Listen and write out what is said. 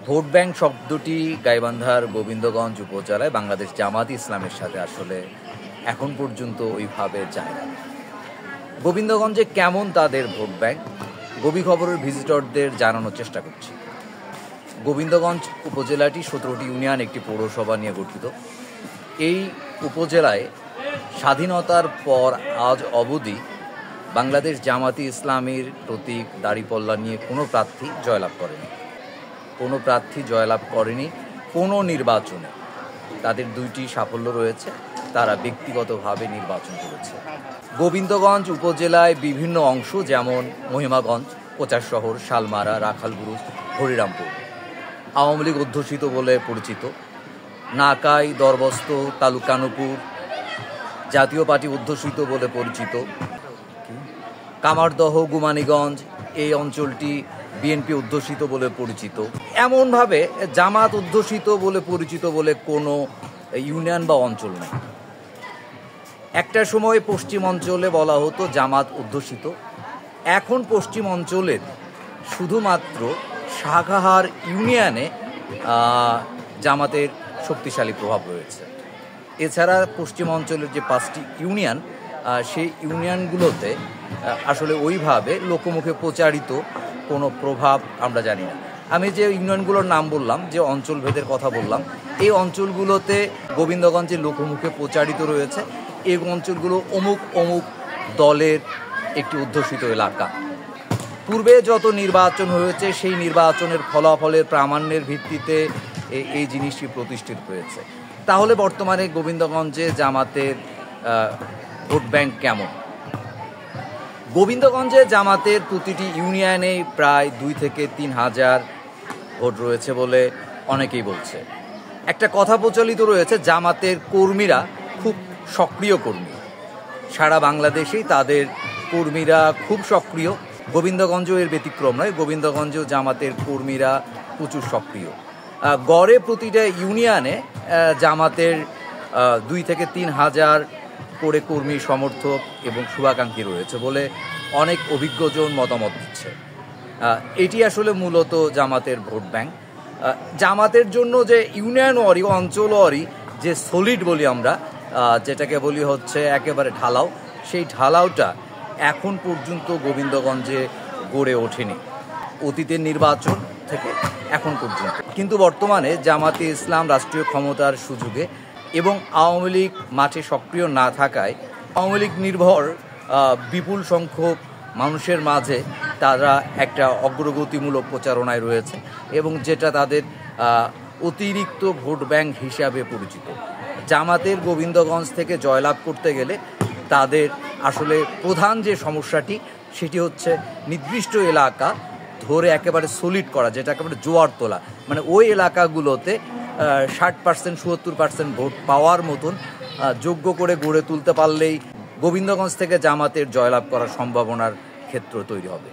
Vote bank শব্দটি গাইবান্ধার গোবিন্দগঞ্জ উপজেলায় বাংলাদেশ জামাত ইসলামের সাথে আসলে এখন পর্যন্ত ওইভাবে যায় না। গোবিন্দগঞ্জে কেমন তাদের ভোট ব্যাংক গভীর খবরের ভিজিটরদের জানানোর চেষ্টা করছি। গোবিন্দগঞ্জ উপজেলাটি 17টি ইউনিয়ন একটি পৌরসভা নিয়ে গঠিত। এই উপজেলায় স্বাধীনতার পর আজ অবধি বাংলাদেশ জামাতি ইসলামীর প্রতীক দাঁড়িপাল্লা নিয়ে কোনো প্রার্থী জয়লাভ করেনি। কোনো নির্বাচনে তাদের দুইটি সাফল্য রয়েছে, তারা ব্যক্তিগতভাবে নির্বাচন করেছে। গোবিন্দগঞ্জ উপজেলায় বিভিন্ন অংশ যেমন মহিমাগঞ্জ, কোচারশহর, শালমারা, রাখালবুরুজ, হরিরামপুর আওয়ামী লীগ অধ্যুষিত বলে পরিচিত। নাকাই, দরবস্ত, তালুকানুপুর জাতীয় পার্টি অধ্যুষিত বলে পরিচিত। কামারদহ, গুমানীগঞ্জ এই অঞ্চলটি বিএনপি অধ্যুষিত বলে পরিচিত। এমনভাবে জামাত অধ্যুষিত বলে পরিচিত বলে কোনো ইউনিয়ন বা অঞ্চল নেই। একটা সময় পশ্চিম অঞ্চলে বলা হতো জামাত অধ্যুষিত। এখন পশ্চিম অঞ্চলের শুধুমাত্র সাঘাহার ইউনিয়নে জামাতের শক্তিশালী প্রভাব রয়েছে। এছাড়া পশ্চিম অঞ্চলের যে 5টি ইউনিয়ন, সেই ইউনিয়নগুলোতে আসলে ওইভাবে লোকমুখে প্রচারিত কোনো প্রভাব আমরা জানি না। আমি যে ইউনিয়নগুলোর নাম বললাম, যে অঞ্চলভেদের কথা বললাম, এই অঞ্চলগুলোতে গোবিন্দগঞ্জের লোকমুখে প্রচারিত রয়েছে এই অঞ্চলগুলো অমুক অমুক দলের একটি অধ্যুষিত এলাকা। পূর্বে যত নির্বাচন হয়েছে সেই নির্বাচনের ফলাফলের প্রামাণ্যের ভিত্তিতে এই জিনিসটি প্রতিষ্ঠিত হয়েছে। তাহলে বর্তমানে গোবিন্দগঞ্জে জামাতের ভোট ব্যাংক কেমন? গোবিন্দগঞ্জে জামাতের প্রতিটি ইউনিয়নে প্রায় 2 থেকে 3 হাজার ভোট রয়েছে বলে অনেকেই বলছে। একটা কথা প্রচলিত রয়েছে, জামাতের কর্মীরা খুব সক্রিয় কর্মী। সারা বাংলাদেশেই তাদের কর্মীরা খুব সক্রিয়। গোবিন্দগঞ্জও এর ব্যতিক্রম নয়। গোবিন্দগঞ্জেও জামাতের কর্মীরা প্রচুর সক্রিয়। গড়ে প্রতিটা ইউনিয়নে জামাতের 2 থেকে 3 হাজার করে কর্মী, সমর্থক এবং শুভাকাঙ্ক্ষী রয়েছে বলে অনেক অভিজ্ঞজন মতামত দিচ্ছে। এটি আসলে মূলত জামাতের ভোট ব্যাংক। জামাতের জন্য যে ইউনিয়ন ওয়ারি, অঞ্চল ওয়ারি যে সলিড বলি আমরা, যেটাকে বলি হচ্ছে একেবারে ঢালাও, সেই ঢালাওটা এখন পর্যন্ত গোবিন্দগঞ্জে গড়ে ওঠেনি অতীতের নির্বাচন থেকে এখন পর্যন্ত। কিন্তু বর্তমানে জামাতে ইসলাম রাষ্ট্রীয় ক্ষমতার সুযোগে এবং আওয়ামী লীগ মাঠে সক্রিয় না থাকায় আওয়ামী লীগ নির্ভর বিপুল সংখ্যক মানুষের মাঝে তারা একটা অগ্রগতিমূলক প্রচারণায় রয়েছে এবং যেটা তাদের অতিরিক্ত ভোট ব্যাংক হিসাবে পরিচিত। জামাতের গোবিন্দগঞ্জ থেকে জয়লাভ করতে গেলে তাদের আসলে প্রধান যে সমস্যাটি সেটি হচ্ছে নির্দিষ্ট এলাকা ধরে একেবারে সলিড করা, যেটা একেবারে জোয়ার তোলা। মানে ওই এলাকাগুলোতে 60% 70% ভোট পাওয়ার মতন যোগ্য করে গড়ে তুলতে পারলেই গোবিন্দগঞ্জ থেকে জামাতের জয়লাভ করার সম্ভাবনার ক্ষেত্র তৈরি হবে।